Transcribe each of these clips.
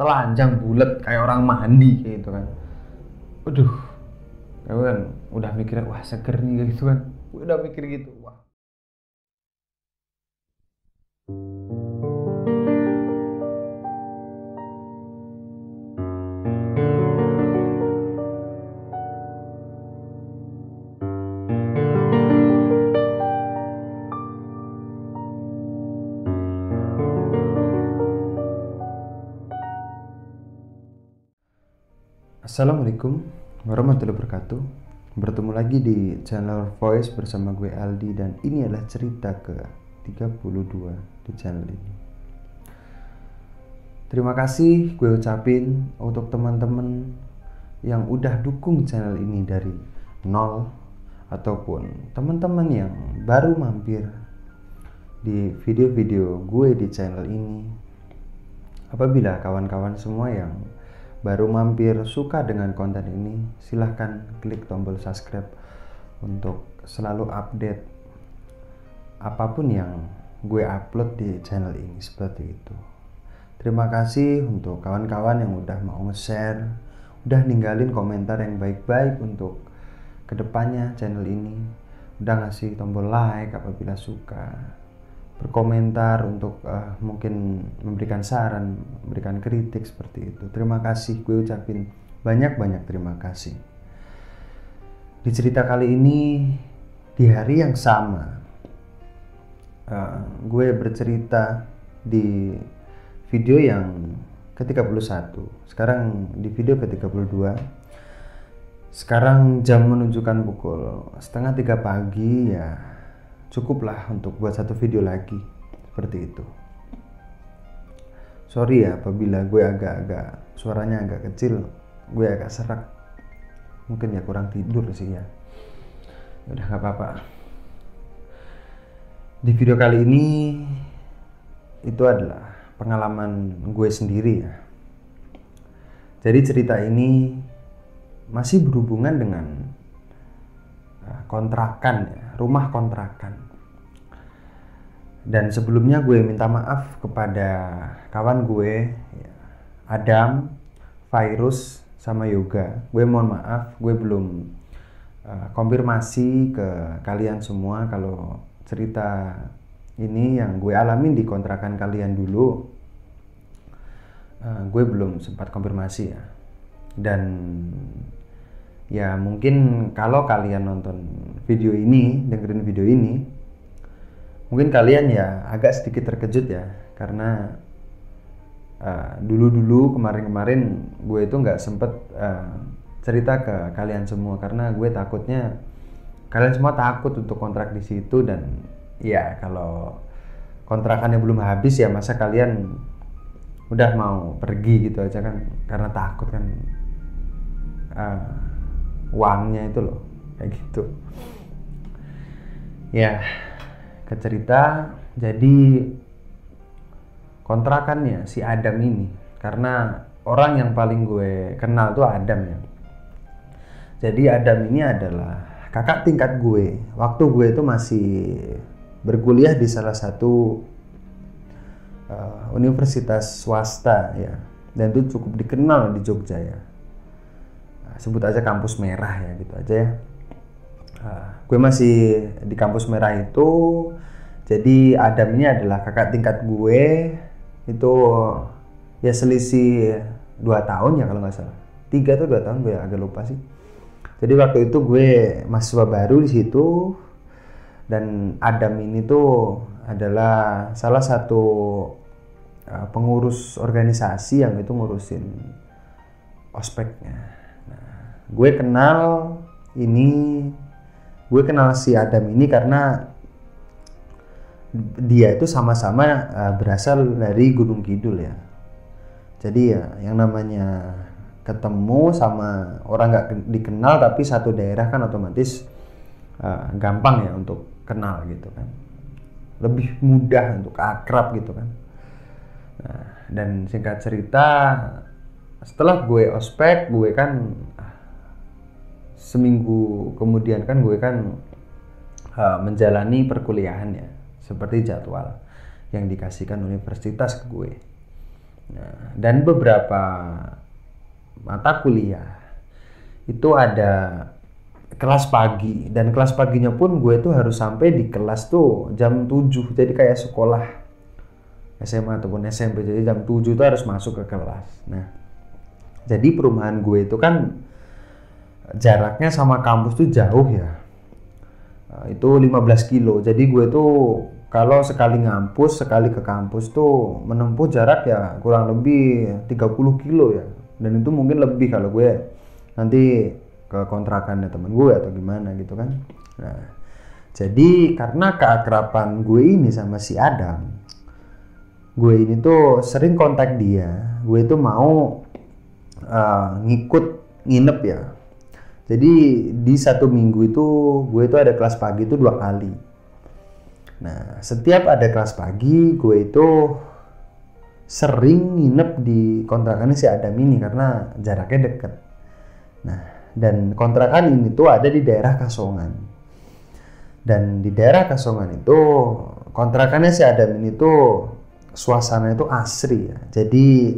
telanjang bulat kayak orang mandi kayak gitu kan. Aduh, aku kan udah mikirnya wah seger nih kayak gitu kan. Udah mikir gitu. Wah. Assalamualaikum warahmatullahi wabarakatuh. Bertemu lagi di channel Voice bersama gue Aldi, dan ini adalah cerita ke 32 di channel ini. Terima kasih gue ucapin untuk teman-teman yang udah dukung channel ini dari nol, ataupun teman-teman yang baru mampir di video-video gue di channel ini. Apabila kawan-kawan semua yang baru mampir suka dengan konten ini, silahkan klik tombol subscribe untuk selalu update apapun yang gue upload di channel ini, seperti itu. Terima kasih untuk kawan-kawan yang udah mau nge-share, udah ninggalin komentar yang baik-baik untuk kedepannya channel ini, udah ngasih tombol like apabila suka, berkomentar untuk mungkin memberikan saran, memberikan kritik, seperti itu. Terima kasih, gue ucapin banyak-banyak terima kasih. Di cerita kali ini, di hari yang sama, gue bercerita di video yang ke-31. Sekarang di video ke-32. Sekarang jam menunjukkan pukul 2:30 pagi, ya cukuplah untuk buat satu video lagi, seperti itu. Sorry ya apabila gue agak suaranya agak kecil, gue agak serak, mungkin ya kurang tidur sih ya. Udah nggak apa-apa. Di video kali ini itu adalah pengalaman gue sendiri ya. Jadi cerita ini masih berhubungan dengan kontrakan ya, rumah kontrakan. Dan sebelumnya gue minta maaf kepada kawan gue ya, Adam, Virus, sama Yoga. Gue mohon maaf, gue belum konfirmasi ke kalian semua kalau cerita ini yang gue alamin di kontrakan kalian dulu. Gue belum sempat konfirmasi ya. Dan ya mungkin kalau kalian nonton video ini, dengerin video ini, mungkin kalian ya agak sedikit terkejut ya, karena dulu kemarin gue itu nggak sempet cerita ke kalian semua, karena gue takutnya kalian semua takut untuk kontrak di situ, dan ya kalau kontrakannya belum habis ya masa kalian udah mau pergi gitu aja kan, karena takut kan uangnya itu loh, kayak gitu ya. Ke cerita, jadi kontrakannya si Adam ini, karena orang yang paling gue kenal tuh Adam ya. Jadi Adam ini adalah kakak tingkat gue waktu gue itu masih berkuliah di salah satu universitas swasta ya, dan itu cukup dikenal di Jogja ya. Sebut aja kampus merah ya, gitu aja ya. Gue masih di kampus merah itu. Jadi Adam ini adalah kakak tingkat gue, itu ya selisih 2 tahun ya kalau nggak salah, 3 atau 2 tahun, gue agak lupa sih. Jadi waktu itu gue mahasiswa baru di situ, dan Adam ini tuh adalah salah satu pengurus organisasi yang itu ngurusin ospeknya. Nah, gue kenal si Adam ini karena dia itu sama-sama berasal dari Gunung Kidul ya. Jadi ya yang namanya ketemu sama orang nggak dikenal tapi satu daerah kan otomatis gampang ya untuk kenal gitu kan, lebih mudah untuk akrab gitu kan. Nah, dan singkat cerita, setelah gue ospek, gue kan seminggu kemudian kan gue kan menjalani perkuliahan ya, seperti jadwal yang dikasihkan universitas ke gue. Nah, dan beberapa mata kuliah itu ada kelas pagi, dan kelas paginya pun gue tuh harus sampai di kelas tuh jam 7. Jadi kayak sekolah SMA ataupun SMP, jadi jam 7 tuh harus masuk ke kelas. Nah, jadi perumahan gue itu kan jaraknya sama kampus tuh jauh ya. Itu 15 kilo. Jadi gue tuh kalau sekali sekali ke kampus tuh menempuh jarak ya kurang lebih 30 kilo ya. Dan itu mungkin lebih kalau gue nanti ke kontrakannya temen gue atau gimana gitu kan. Nah, jadi karena keakraban gue ini sama si Adam, gue ini tuh sering kontak dia. Gue tuh mau ngikut nginep ya. Jadi di 1 minggu itu gue itu ada kelas pagi itu 2 kali. Nah, setiap ada kelas pagi gue itu sering nginep di kontrakannya si Adam ini karena jaraknya deket. Nah, dan kontrakan ini tuh ada di daerah Kasongan. Dan di daerah Kasongan itu kontrakannya si Adam ini tuh suasana itu asri ya. Jadi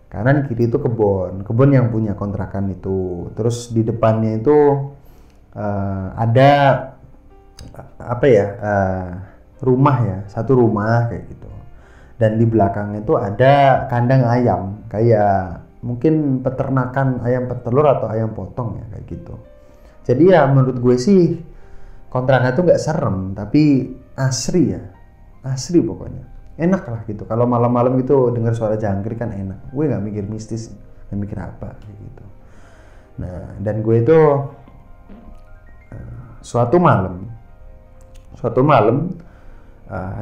kanan kiri itu kebun yang punya kontrakan itu. Terus di depannya itu ada apa ya, rumah ya, satu rumah kayak gitu. Dan di belakangnya itu ada kandang ayam, kayak mungkin peternakan ayam petelur atau ayam potong ya kayak gitu. Jadi ya menurut gue sih kontraknya itu nggak serem, tapi asri ya, asri pokoknya. Enak lah gitu. Kalau malam-malam gitu dengar suara jangkrik kan enak. Gue nggak mikir mistis, nggak mikir apa gitu. Nah, dan gue itu suatu malam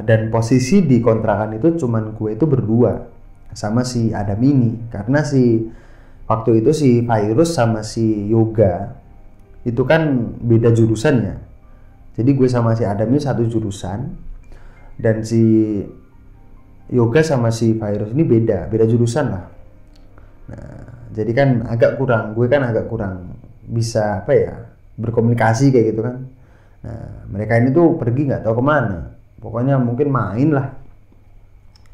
dan posisi di kontrakan itu cuman gue itu berdua sama si Adam ini, karena si waktu itu si Virus sama si Yoga itu kan beda jurusannya. Jadi gue sama si Adam ini satu jurusan, dan si Yoga sama si Virus ini beda jurusan lah. Nah, jadi kan gue kan agak kurang bisa apa ya, berkomunikasi kayak gitu kan. Nah, mereka ini tuh pergi nggak tahu kemana, pokoknya mungkin main lah.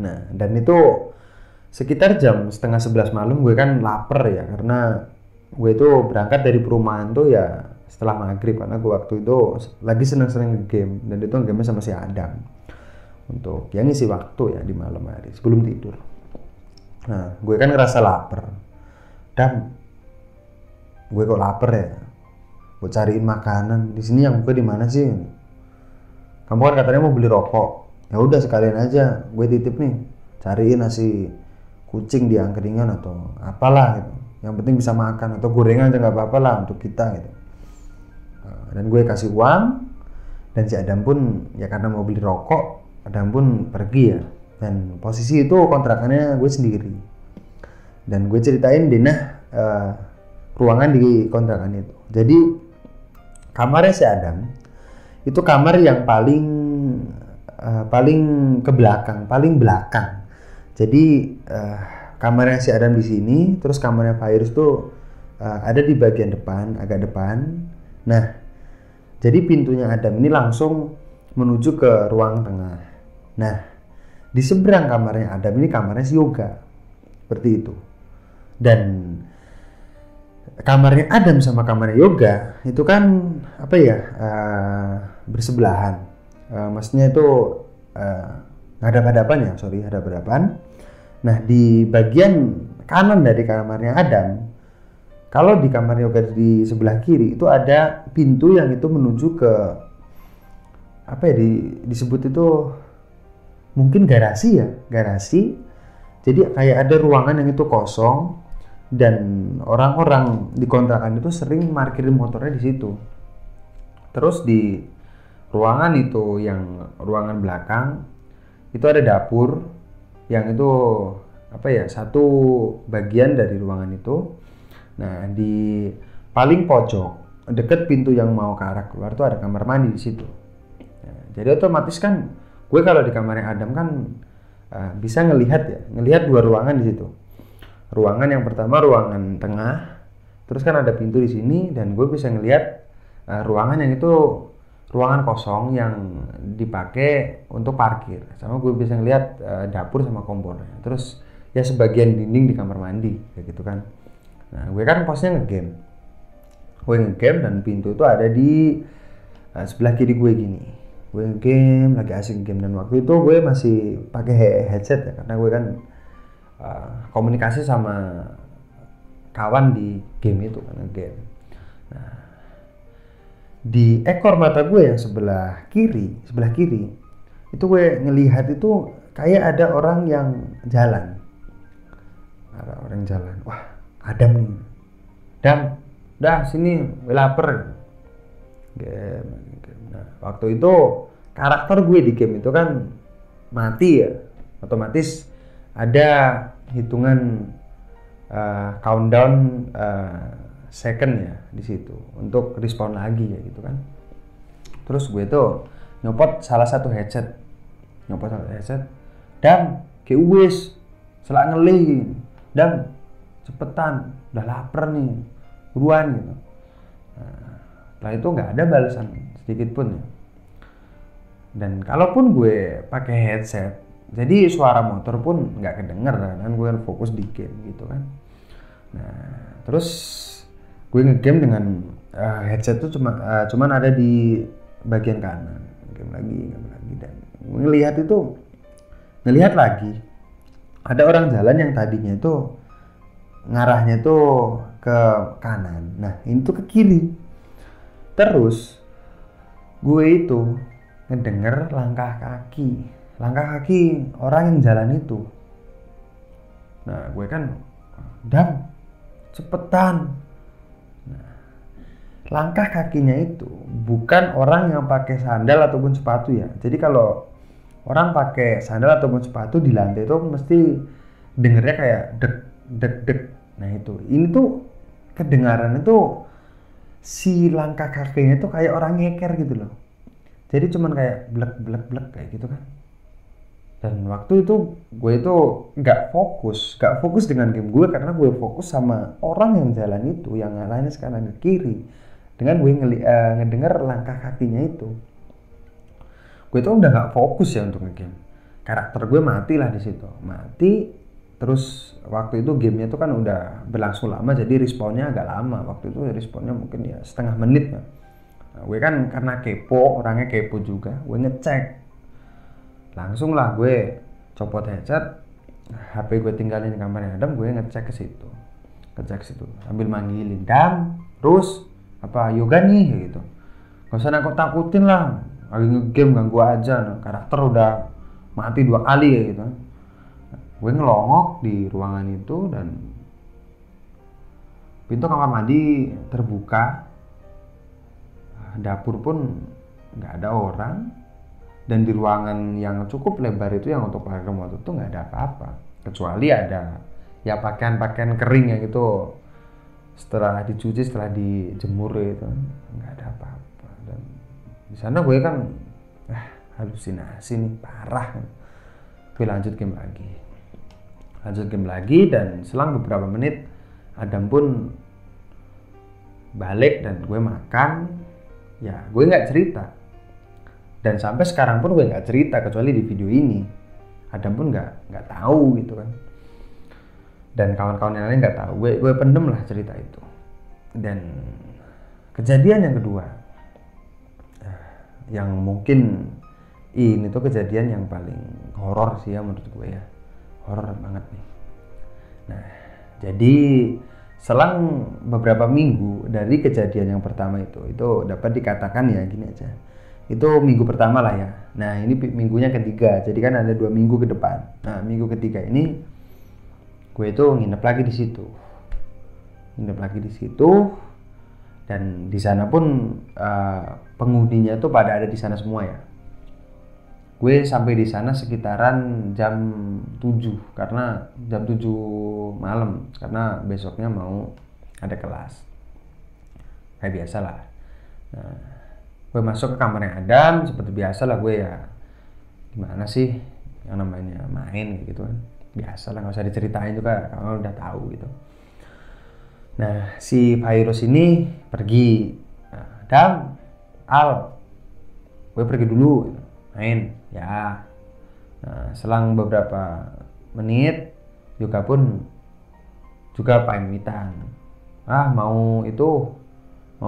Nah, dan itu sekitar jam 10:30 malam gue kan lapar ya, karena gue itu berangkat dari perumahan tuh ya setelah maghrib, karena gue waktu itu lagi seneng-seneng game, dan itu game sama si Adam untuk yang ngisi waktu ya di malam hari sebelum tidur. Nah, gue kan ngerasa lapar. Dan gue kok lapar ya, gue cariin makanan. Di sini yang buka di mana sih? Kamu kan katanya mau beli rokok. Ya udah sekalian aja gue titip nih, cariin nasi kucing di angkringan atau apalah gitu. Yang penting bisa makan, atau gorengan aja nggak apa-apa lah untuk kita gitu. Dan gue kasih uang, dan si Adam pun ya karena mau beli rokok, Adam pun pergi ya. Dan posisi itu kontrakannya gue sendiri. Dan gue ceritain Dina ruangan di kontrakan itu. Jadi kamarnya si Adam itu kamar yang paling ke belakang, paling belakang. Jadi kamarnya si Adam di sini, terus kamarnya Virus tuh ada di bagian depan, agak depan. Nah, jadi pintunya Adam ini langsung menuju ke ruang tengah. Nah, di seberang kamarnya Adam ini kamarnya si Yoga, seperti itu. Dan kamarnya Adam sama kamarnya Yoga itu kan apa ya, bersebelahan. Maksudnya itu hadap-hadapan ya, hadap-hadapan. Nah, di bagian kanan dari kamarnya Adam, kalau di kamar Yoga di sebelah kiri itu ada pintu yang itu menuju ke apa ya, disebut itu mungkin garasi ya, garasi. Jadi kayak ada ruangan yang itu kosong, dan orang-orang di kontrakan itu sering parkirin motornya di situ. Terus di ruangan itu, yang ruangan belakang itu ada dapur yang itu apa ya, satu bagian dari ruangan itu. Nah, di paling pojok deket pintu yang mau ke arah keluar tuh ada kamar mandi di situ. Nah, jadi otomatis kan gue kalau di kamarnya Adam kan bisa ngelihat dua ruangan di situ. Ruangan yang pertama ruangan tengah, terus kan ada pintu di sini, dan gue bisa ngelihat ruangan yang itu ruangan kosong yang dipakai untuk parkir. Sama gue bisa ngelihat dapur sama kompornya. Terus ya sebagian dinding di kamar mandi kayak gitu kan. Nah gue kan posnya ngegame, dan pintu itu ada di sebelah kiri gue gini. Gue ngegame, lagi asik game, dan waktu itu gue masih pakai headset ya, karena gue kan komunikasi sama kawan di game itu kan, ngegame. Nah, di ekor mata gue yang sebelah kiri itu gue ngelihat itu kayak ada orang yang jalan. Wah, Adam nih. Dam, dah sini, gue lapar. Game. Nah, waktu itu karakter gue di game itu kan mati ya, otomatis ada hitungan countdown second ya di situ untuk respawn lagi ya gitu kan. Terus gue tuh nyopot salah satu headset, dan kayak wis selak ngelih, dan cepetan, udah lapar nih, buruan gitu. Nah, setelah itu nggak ada balasan sedikit pun ya. Dan kalaupun gue pakai headset, jadi suara motor pun nggak kedenger kan, gue kan fokus di game gitu kan. Nah terus gue ngegame dengan headset tuh cuman ada di bagian kanan, game lagi, dan ngelihat lagi ada orang jalan yang tadinya itu ngarahnya tuh ke kanan, nah ini tuh ke kiri. Terus gue itu ngedenger langkah kaki orang yang jalan itu. Nah gue kan, Dam, cepetan. Nah, langkah kakinya itu bukan orang yang pakai sandal ataupun sepatu ya. Jadi kalau orang pakai sandal ataupun sepatu di lantai itu mesti dengernya kayak dek dek dek. Nah itu, ini tuh kedengaran itu si langkah kakinya itu kayak orang ngeker gitu loh. Jadi cuman kayak blek blek blek kayak gitu kan. Dan waktu itu gue itu nggak fokus dengan game gue, karena gue fokus sama orang yang jalan itu, yang arahnya sekarang ke kiri. Dengan gue ngedenger langkah kakinya itu, gue itu udah nggak fokus ya untuk ngegame. Karakter gue mati lah di situ, mati. Terus waktu itu gamenya itu kan udah berlangsung lama, jadi respawnnya agak lama. Waktu itu respawnnya mungkin ya setengah menit ya. Nah, gue kan karena orangnya kepo juga, gue ngecek. Langsung lah gue copot headset, HP gue tinggalin di kamarnya Adam, gue ngecek ke situ sambil manggilin, Dam, terus apa yoga nih gitu. Gak usah nakut-takutin lah, lagi ngegame ganggu aja. Nah, karakter udah mati 2 kali ya gitu. Gue ngelongok di ruangan itu dan pintu kamar mandi terbuka, dapur pun nggak ada orang, dan di ruangan yang cukup lebar itu yang untuk pakai remote itu nggak ada apa-apa, kecuali ada ya pakaian kering yang itu setelah dicuci, setelah dijemur itu nggak ada apa-apa. Dan di sana gue kan halusinasi nih parah. Gue lanjut game lagi dan selang beberapa menit Adam pun balik dan gue makan. Ya gue nggak cerita, dan sampai sekarang pun gue nggak cerita, kecuali di video ini. Adam pun nggak tahu gitu kan, dan kawan-kawan yang lain nggak tahu. Gue pendem lah cerita itu. Dan kejadian yang kedua, yang mungkin ini tuh kejadian yang paling horor sih ya menurut gue ya, horor banget nih. Nah jadi selang beberapa minggu dari kejadian yang pertama itu dapat dikatakan ya gini aja, itu minggu pertama lah ya. Nah ini minggunya ketiga, jadi kan ada 2 minggu ke depan. Nah minggu ketiga ini gue itu nginep lagi di situ, dan di sana pun penghuninya tuh pada ada di sana semua ya. Gue sampai di sana sekitaran jam 7, karena jam 7 malam, karena besoknya mau ada kelas kayak biasa lah. Nah, gue masuk ke kamarnya Adam seperti biasa lah. Gue ya gimana sih yang namanya main gitu kan, biasa lah, nggak usah diceritain juga kalau udah tahu gitu. Nah si virus ini pergi, Adam, Al, gue pergi dulu main ya. Nah selang beberapa menit Yoga pun juga pamitan, mau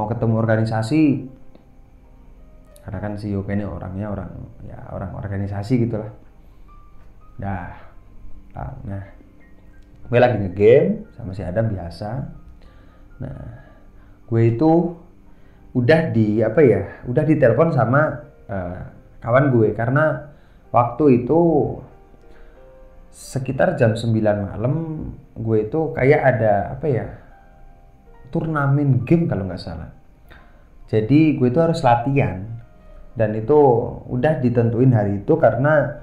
ketemu organisasi, karena kan si Yoga ini orangnya orang organisasi gitulah. Nah gue lagi ngegame sama si Adam biasa. Nah gue itu udah ditelepon sama kawan gue, karena waktu itu sekitar jam 9 malam gue itu kayak ada turnamen game kalau nggak salah. Jadi gue itu harus latihan, dan itu udah ditentuin hari itu karena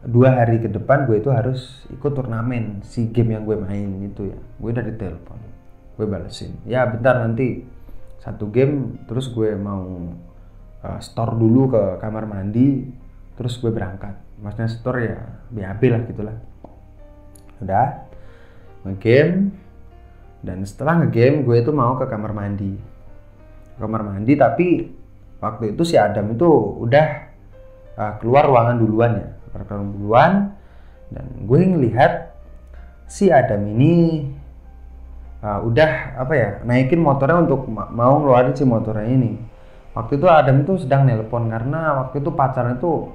2 hari ke depan gue itu harus ikut turnamen si game yang gue main itu ya. Gue udah ditelepon, gue balesin, ya bentar nanti 1 game, terus gue mau store dulu ke kamar mandi, terus gue berangkat. Maksudnya store ya BAB lah gitulah. Udah ngegame, dan setelah ngegame gue itu mau ke kamar mandi, tapi waktu itu si Adam itu udah keluar ruangan duluan, dan gue ngelihat si Adam ini udah naikin motornya untuk mau ngeluarin si motornya ini. Waktu itu Adam itu sedang nelpon, karena waktu itu pacarnya itu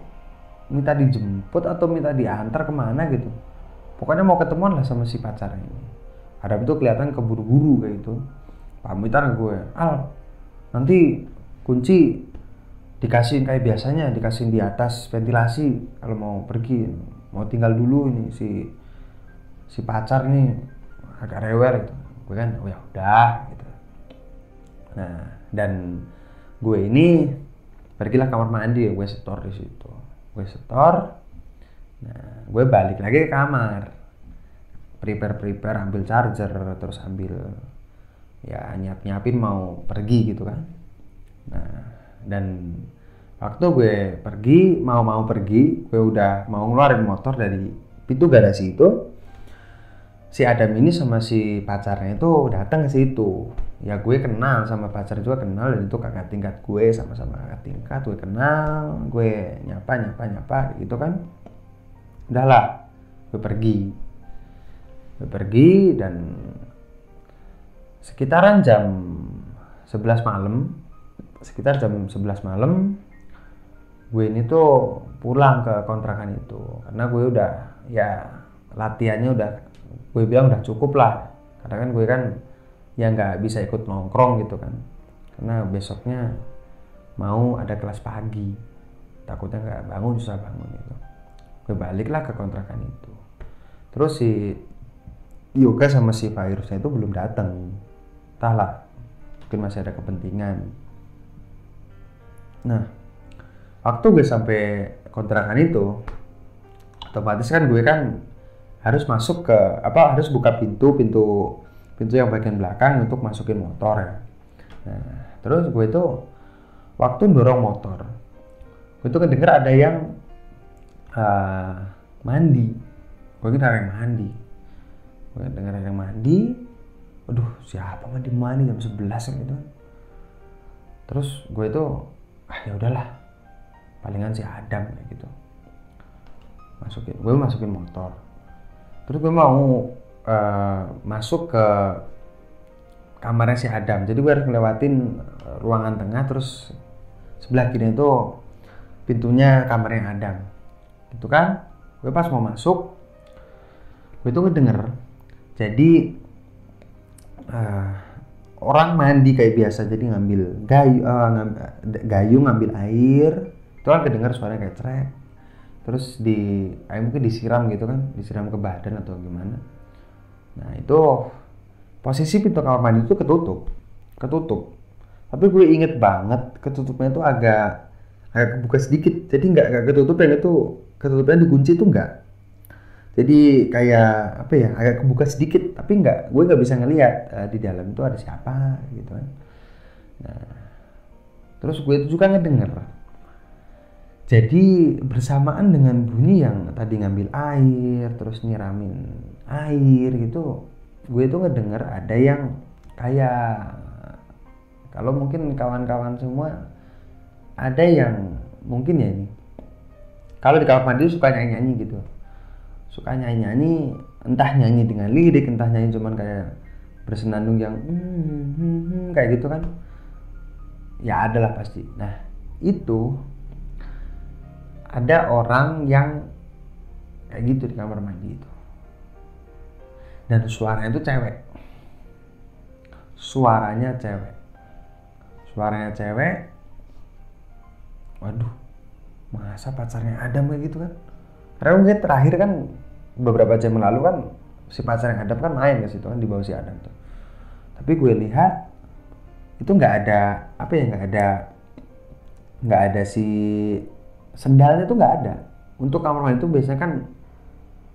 minta dijemput atau minta diantar kemana gitu. Pokoknya mau ketemuan lah sama si pacarnya ini. Adam itu kelihatan keburu-buru kayak gitu. Pamitan ke gue, Al, nanti kunci dikasihin kayak biasanya, dikasihin di atas ventilasi kalau mau pergi, mau tinggal dulu ini si pacar nih agak rewel gitu. Gue kan, oh ya udah gitu. Nah, dan gue ini pergilah kamar mandi, gue setor di situ. Nah, gue balik lagi ke kamar, prepare ambil charger, terus ambil ya nyiapin mau pergi gitu kan. Nah, dan waktu gue mau pergi, gue udah mau ngeluarin motor dari pintu garasi itu, si Adam ini sama si pacarnya itu datang ke situ. Ya gue kenal sama pacar juga kenal, dan itu kakak tingkat gue, sama-sama kakak tingkat, gue kenal, gue nyapa gitu kan. Udahlah, gue pergi dan sekitaran jam 11 malam gue ini tuh pulang ke kontrakan itu, karena gue udah latihannya gue bilang udah cukup lah, karena kan gue kan ya nggak bisa ikut nongkrong gitu kan, karena besoknya mau ada kelas pagi, takutnya nggak susah bangun gitu. Gue baliklah ke kontrakan itu, terus si Yoga sama si virusnya itu belum datang, entahlah, mungkin masih ada kepentingan. Nah, waktu gue sampai kontrakan itu, otomatis kan gue kan harus masuk harus buka pintu yang bagian belakang untuk masukin motor ya. Nah, terus gue itu waktu dorong motor, gue itu kedenger ada yang mandi. Gue kira ada yang mandi. Gue denger ada yang mandi. Aduh, siapa mandi jam 11 gitu. Terus gue itu ya udahlah, palingan si Adam kayak gitu. Gue masukin motor. Terus gue mau masuk ke kamarnya si Adam. Jadi gue harus ngelewatin ruangan tengah, terus sebelah kiri itu pintunya kamarnya Adam. Gitu kan? Gue pas mau masuk, gue tuh ngedenger. Jadi orang mandi kayak biasa, jadi ngambil gayung ngambil air. Itu kan kedenger suaranya kayak trek. Terus mungkin disiram gitu kan, disiram ke badan atau gimana. Nah itu posisi pintu kamar mandi itu ketutup. Tapi gue inget banget ketutupnya itu agak kebuka sedikit. Jadi nggak ketutup, yang itu ketutupnya dikunci itu enggak. Jadi kayak agak kebuka sedikit, tapi gue nggak bisa ngelihat di dalam itu ada siapa gitu kan. Nah, terus gue itu juga ngedenger. Jadi bersamaan dengan bunyi yang tadi ngambil air, terus nyiramin air gitu, gue itu ngedenger ada yang kayak, kalau mungkin kawan-kawan semua ada yang mungkin ya ini, kalau di kamar mandi suka nyanyi-nyanyi gitu, suka nyanyi-nyanyi entah nyanyi dengan lirik, entah nyanyi cuman kayak bersenandung yang kayak gitu kan, ya adalah pasti. Nah itu ada orang yang kayak gitu di kamar mandi itu, dan suaranya itu cewek, suaranya cewek. Waduh, masa pacarnya Adam kayak gitu kan? Karena mungkin terakhir kan beberapa jam lalu kan si pacarnya Adam kan main ke situ kan, di bawah si Adam tuh. Tapi gue lihat itu nggak ada apa ya, nggak ada si sendalnya tuh nggak ada. Untuk kamar mandi itu biasanya kan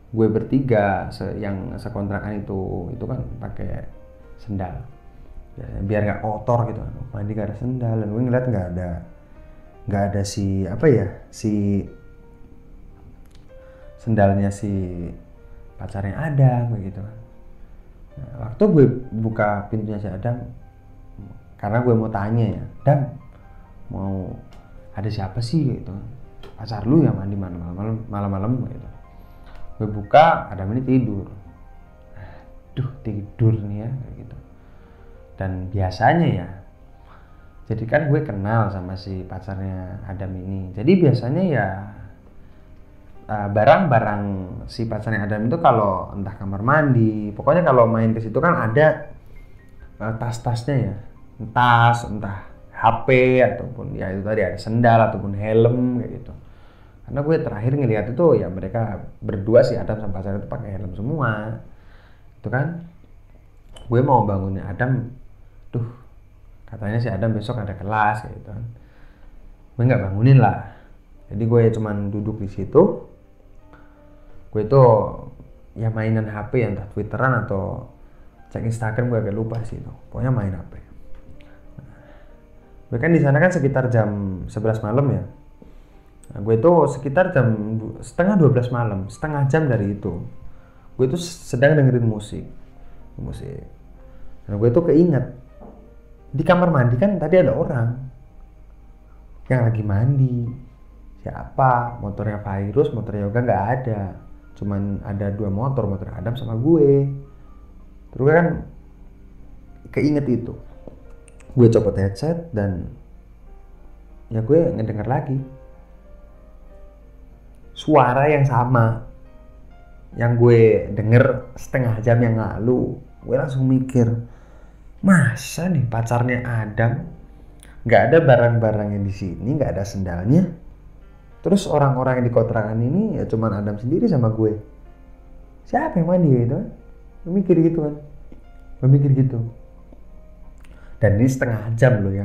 gue bertiga yang sekontrakan itu kan pakai sendal biar nggak kotor gitu kan. Mandi gak ada sendal, dan gue ngeliat nggak ada si apa ya, si sendalnya si pacarnya Adam begitu kan. Nah, waktu gue buka pintunya si Adam, karena gue mau tanya ya, Adam mau ada siapa sih gitu, pacar lu yang mandi malam-malam gitu. Gue buka, Adam ini tidur. Aduh, tidur nih ya kayak gitu. Dan biasanya ya, jadi kan gue kenal sama si pacarnya Adam ini, jadi biasanya ya barang-barang si pacarnya Adam itu kalau entah kamar mandi, pokoknya kalau main ke situ kan ada tas-tasnya ya, entah HP ataupun ya itu tadi ada sendal ataupun helm kayak gitu. Karena gue terakhir ngelihat itu ya mereka berdua si Adam sama pacarnya itu pakai helm semua. Itu kan gue mau bangunin Adam, tuh katanya si Adam besok ada kelas kayak gitu kan. Gue nggak bangunin lah. Jadi gue cuman duduk di situ. Gue itu ya mainan HP, entah Twitteran atau cek Instagram, gue agak lupa sih itu. Pokoknya main HP. Gue kan di sana kan sekitar jam 11 malam ya. Nah, gue itu sekitar jam setengah 12 malam, setengah jam dari itu. Gue itu sedang dengerin musik. Nah, gue itu keinget di kamar mandi kan tadi ada orang yang lagi mandi. Siapa? Motornya Virus, motornya Yoga nggak ada. Cuman ada 2 motor Adam sama gue. Terus kan keinget itu. Gue copot headset dan ya gue ngedenger lagi suara yang sama yang gue denger setengah jam yang lalu. Gue langsung mikir, masa nih pacarnya Adam nggak ada barang-barangnya di sini, nggak ada sendalnya, terus orang-orang yang di kontrakan ini ya cuman Adam sendiri sama gue. Siapa yang mandi gitu kan? Gue mikir gitu. Dan ini setengah jam loh ya,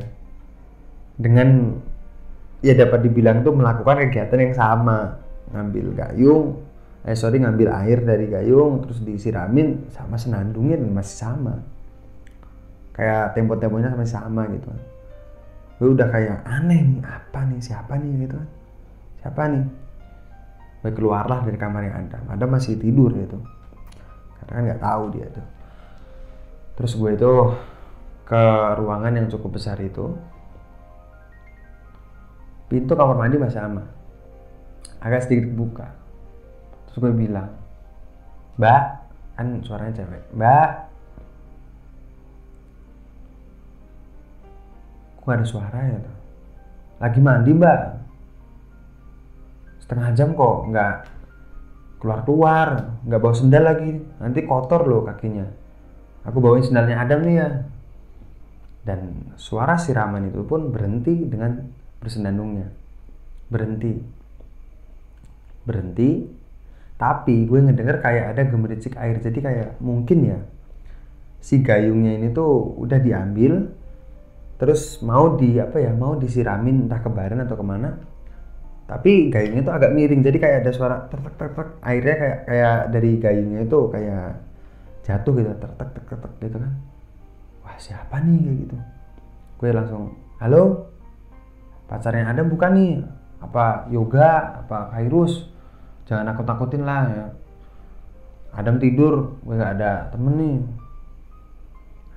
dengan ya dapat dibilang tuh melakukan kegiatan yang sama, ngambil air dari gayung terus disiramin sama senandungnya dan masih sama, kayak tempo-temponya masih sama gitu kan. Gue udah kayak aneh nih, siapa nih gitu kan, siapa nih. Gue keluarlah dari kamarnya Adam masih tidur gitu, karena kan nggak tahu dia tuh. Terus gue itu ke ruangan yang cukup besar itu, pintu kamar mandi masih sama, agak sedikit buka. Terus gue bilang, Mbak, kan suaranya cewek, Mbak, kok gak ada suara ya tuh? Lagi mandi Mbak, setengah jam kok nggak keluar, nggak bawa sendal lagi, nanti kotor loh kakinya. Aku bawain sendalnya Adam nih ya. Dan suara siraman itu pun berhenti dengan bersenandungnya. Berhenti. Tapi gue ngedenger kayak ada gemericik air. Jadi kayak mungkin ya si gayungnya ini tuh udah diambil, terus mau disiramin entah ke badan atau kemana. Tapi gayungnya itu agak miring, jadi kayak ada suara tek, airnya kayak dari gayungnya itu kayak jatuh gitu, tek gitu kan. Wah, siapa nih kayak gitu. Gue langsung, halo, pacarnya Adam bukan nih? Apa Yoga, apa Virus? Jangan nakut-nakutin lah ya. Adam tidur, gue gak ada temen nih.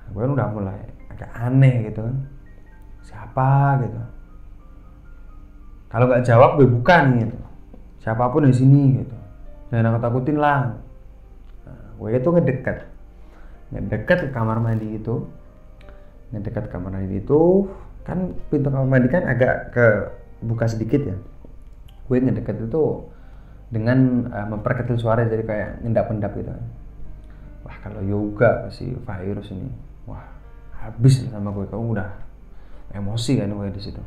Gue udah mulai agak aneh gitu kan. Siapa gitu. Kalau nggak jawab gue buka nih gitu. Siapapun di sini gitu. Jangan nakut-nakutin lah. Nah, gue itu ngedekat ke kamar mandi itu. Ngedekat ke kamar mandi itu kan pintu kamar mandi kan agak ke buka sedikit ya. Gue ngedekat itu dengan memperkecil suara, jadi kayak ngendap-endap gitu kan. Wah, kalau yoga si virus ini, wah habis sama gue. Kamu udah emosi kan gue di situ.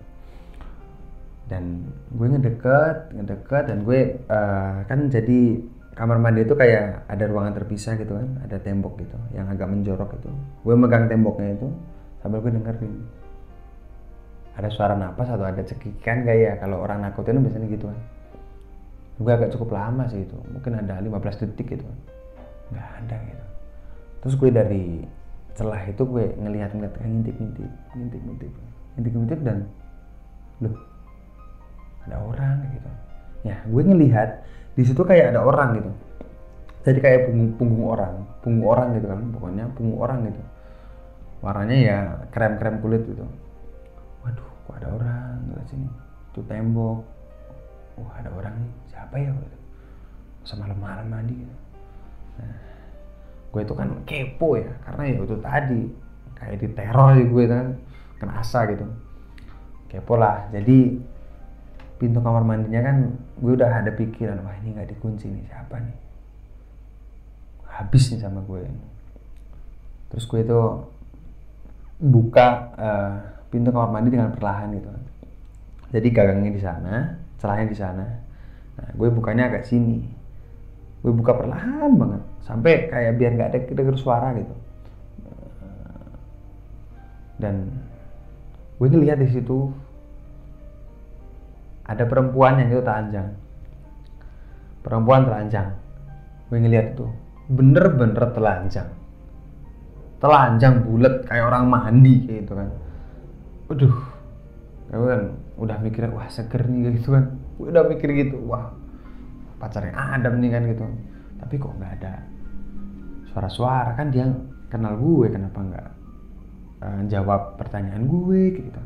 Dan gue ngedekat dan gue kan jadi kamar mandi itu kayak ada ruangan terpisah gitu kan, ada tembok gitu yang agak menjorok itu. Gue megang temboknya itu sambil gue dengerin ada suara napas atau ada cekikan kayak kalau orang nakutin biasanya gitu kan. Gue agak cukup lama sih itu, mungkin ada 15 detik gitu kan, nggak ada gitu. Terus gue dari celah itu gue ngelihat ngintip dan loh, ada orang gitu. Ya gue ngelihat di situ kayak ada orang gitu, jadi kayak punggung orang gitu kan, pokoknya punggung orang gitu, warnanya ya krem kulit gitu. Waduh, kok ada orang di sini, itu tembok. Wah, ada orang nih, siapa ya gitu. Semalam-malam mandi gitu. Nah, gue itu kan kepo ya, karena ya itu tadi kayak diteror ya gue kan, kena asa gitu. Kepo lah, jadi pintu kamar mandinya kan gue udah ada pikiran, wah ini nggak dikunci nih, siapa nih, habis nih sama gue. Terus gue itu buka pintu kamar mandi dengan perlahan gitu. Jadi gagangnya di sana, celahnya di sana. Nah, gue bukanya agak sini. Gue buka perlahan banget sampai kayak biar nggak ada kedengar suara gitu. Dan gue ngeliat di situ ada perempuan yang itu telanjang. Gue ngeliat itu bener-bener telanjang bulat kayak orang mandi kayak gitu kan. Waduh, gue kan udah mikirnya wah seger nih gitu kan. Gue udah mikir gitu, wah pacarnya Adam nih kan gitu. Tapi kok nggak ada suara-suara, kan dia kenal gue, kenapa nggak jawab pertanyaan gue gitu.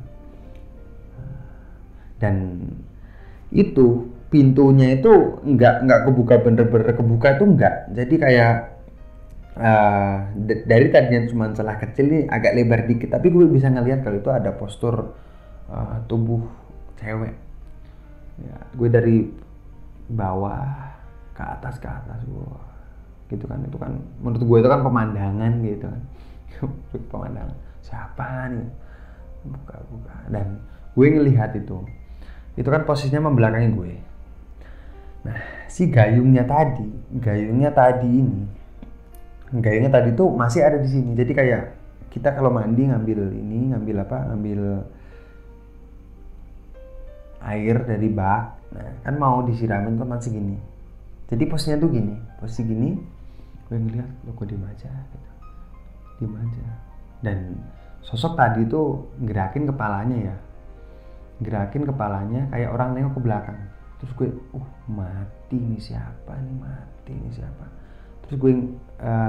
Dan itu pintunya itu nggak kebuka, bener-bener kebuka itu nggak. Jadi kayak dari tadinya cuma celah kecil nih agak lebar dikit, tapi gue bisa ngelihat kalau itu ada postur tubuh cewek ya. Gue dari bawah ke atas gue gitu kan, itu kan menurut gue itu kan pemandangan gitu kan. Pemandangan siapa nih, buka dan gue ngelihat itu kan posisinya membelakangi gue. Nah, si gayungnya tadi tuh masih ada di sini. Jadi kayak kita kalau mandi ngambil air dari bak, nah kan mau disiramin tuh masih gini. Jadi posisi gini, gue ngeliat lo kok diem aja. Dan sosok tadi tuh gerakin kepalanya kayak orang nengok ke belakang. Terus gue mati nih siapa. Terus gue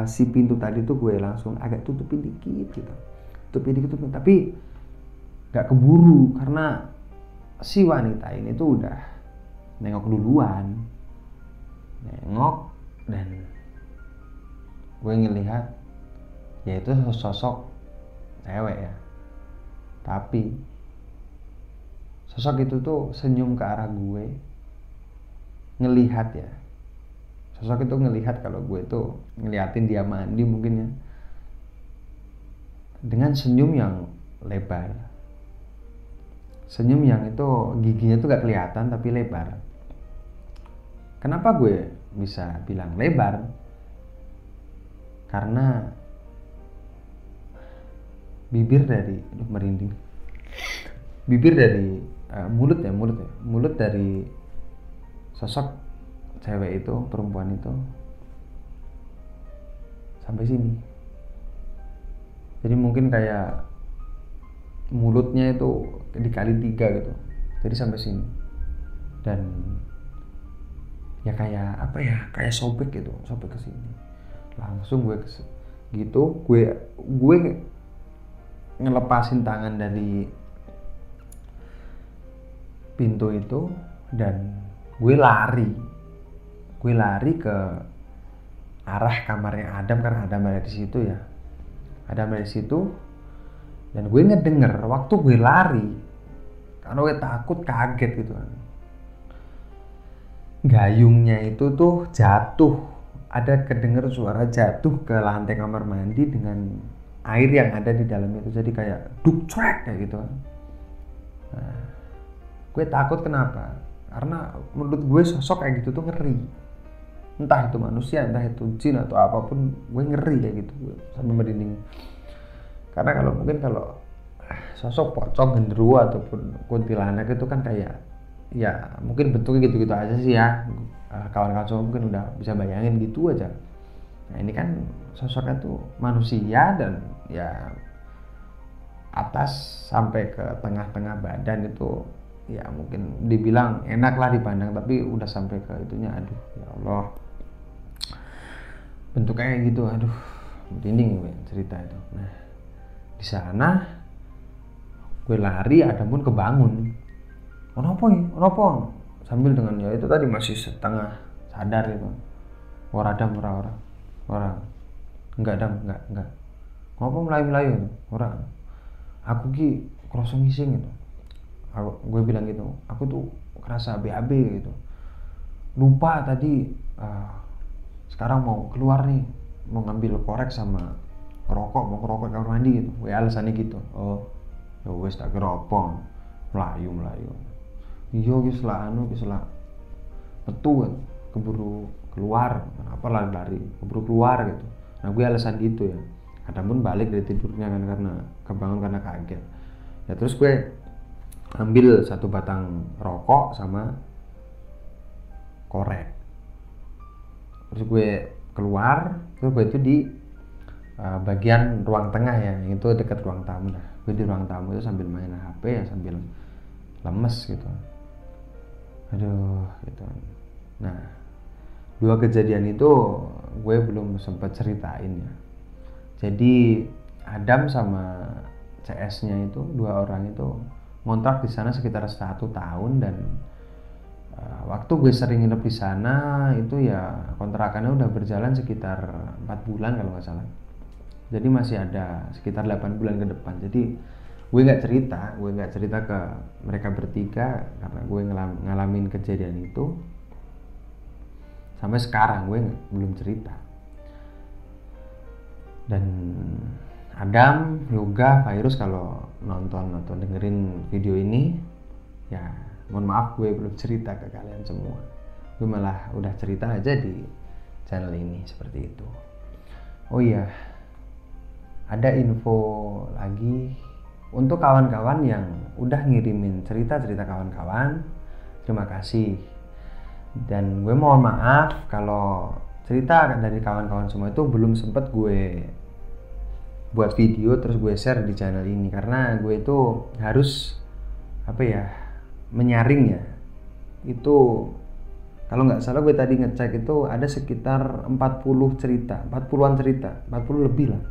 si pintu tadi tuh gue langsung agak tutupin dikit, tapi gak keburu karena si wanita ini tuh udah nengok duluan, dan gue ngelihat ya itu sosok cewek ya, tapi sosok itu tuh senyum ke arah gue, ngelihat kalau gue tuh ngeliatin dia mandi mungkin ya, dengan senyum yang lebar, senyum yang itu giginya tuh gak kelihatan tapi lebar. Kenapa gue bisa bilang lebar? Karena bibir dari mulut dari sosok cewek itu, perempuan itu sampai sini. Jadi mungkin kayak mulutnya itu dikali 3 gitu, jadi sampai sini. Dan ya kayak sobek ke sini. Langsung gue ngelepasin tangan dari pintu itu dan gue lari ke arah kamarnya Adam karena Adam ada di situ ya. Adam ada di situ dan gue ngedenger waktu gue lari karena gue takut, kaget gitu kan. Gayungnya itu tuh jatuh, ada kedenger suara jatuh ke lantai kamar mandi dengan air yang ada di dalam itu, jadi kayak duk trek kayak gitu kan. Nah, gue takut kenapa? Karena menurut gue sosok kayak gitu tuh ngeri. Entah itu manusia, entah itu jin atau apapun, gue ngeri kayak gitu, gue sampai merinding. Karena kalau sosok pocong, genderuwo ataupun kuntilanak itu kan kayak ya mungkin bentuknya gitu-gitu aja sih ya. Kawan-kawan semua mungkin udah bisa bayangin gitu aja. Nah ini kan sosoknya tuh manusia dan ya atas sampai ke tengah-tengah badan itu ya mungkin dibilang enak lah dipandang, tapi udah sampai ke itunya, aduh ya Allah, bentuknya kayak gitu, aduh merinding gue cerita itu. Nah di sana gue lari, Adam pun kebangun. Kenapa? Sambil dengan ya itu tadi masih setengah sadar gitu. Adam orang. Enggak Adam, enggak. Kenapa melayu-melayu itu? Orang. Aku ki kerasa ngising gitu. Gue bilang gitu. Aku tuh kerasa BAB gitu. Lupa tadi sekarang mau keluar nih, mau ngambil korek sama rokok, mau ngerokok kamar mandi gitu. Gue alasannya gitu. Oh, ya wes tak kira apa, melayu. Iya wis lah metu kan, keburu keluar, kenapa lari keburu keluar gitu. Nah gue alasan gitu ya. Kadang pun balik dari tidurnya kan karena kebangun karena kaget. Ya terus gue ambil satu batang rokok sama korek. Terus gue keluar, terus gue itu di bagian ruang tengah ya, itu dekat ruang tamu. Nah gue di ruang tamu itu sambil main HP ya, sambil lemes gitu, aduh gitu. Nah 2 kejadian itu gue belum sempat ceritain ya. Jadi Adam sama CS nya itu 2 orang itu ngontrak di sana sekitar 1 tahun, dan waktu gue sering nginep di sana itu ya kontrakannya udah berjalan sekitar 4 bulan kalau nggak salah. Jadi masih ada sekitar 8 bulan ke depan. Jadi gue nggak cerita ke mereka bertiga karena gue ngalamin kejadian itu. Sampai sekarang gue belum cerita. Dan Adam, Yoga, Virus kalau nonton atau dengerin video ini ya mohon maaf gue belum cerita ke kalian semua. Gue malah udah cerita aja di channel ini seperti itu. Oh iya, ada info lagi untuk kawan-kawan yang udah ngirimin cerita-cerita kawan-kawan. Terima kasih. Dan gue mohon maaf kalau cerita dari kawan-kawan semua itu belum sempet gue buat video terus gue share di channel ini, karena gue itu harus menyaring ya. Itu kalau nggak salah gue tadi ngecek itu ada sekitar 40 cerita, 40-an cerita, 40 lebih lah.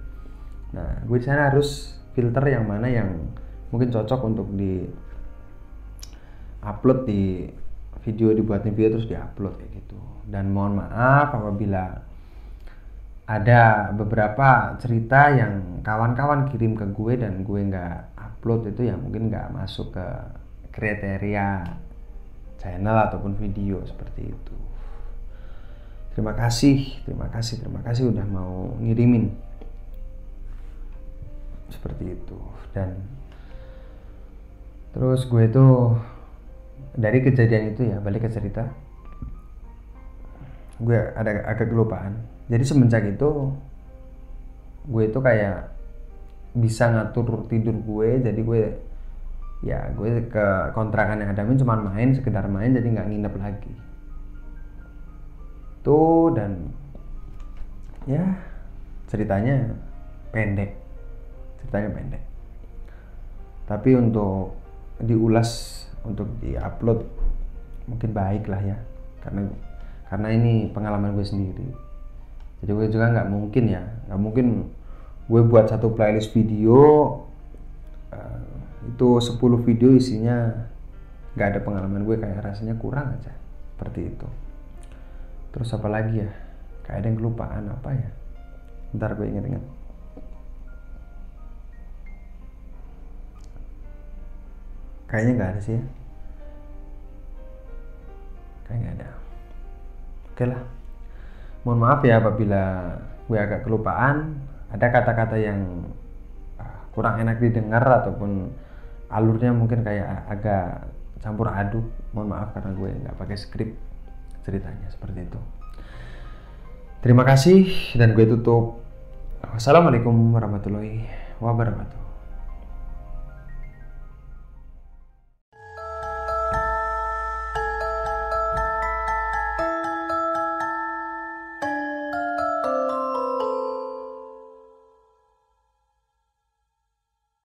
Nah gue di sana harus filter yang mana yang mungkin cocok untuk di upload di video, dibuatin video terus diupload kayak gitu. Dan mohon maaf apabila ada beberapa cerita yang kawan-kawan kirim ke gue dan gue nggak upload, itu ya mungkin nggak masuk ke kriteria channel ataupun video seperti itu. Terima kasih udah mau ngirimin seperti itu. Dan terus gue itu dari kejadian itu ya, balik ke cerita, gue ada agak kelupaan. Jadi semenjak itu gue itu kayak bisa ngatur tidur gue. Jadi gue ke kontrakan yang ada cuma main, sekedar main, jadi nggak nginep lagi tuh. Dan ya ceritanya pendek, tapi untuk diulas, untuk diupload mungkin baik lah ya, karena ini pengalaman gue sendiri. Jadi gue juga nggak mungkin gue buat satu playlist video itu 10 video isinya nggak ada pengalaman gue, kayak rasanya kurang aja seperti itu. Terus apa lagi ya, Kayak ada yang kelupaan apa ya. Ntar gue inget-inget. Kayaknya nggak ada sih ya. Kayaknya nggak ada. Oke lah. Mohon maaf ya apabila gue agak kelupaan. Ada kata-kata yang kurang enak didengar ataupun alurnya mungkin kayak agak campur aduk. Mohon maaf karena gue nggak pakai skrip ceritanya seperti itu. Terima kasih dan gue tutup. Wassalamualaikum warahmatullahi wabarakatuh.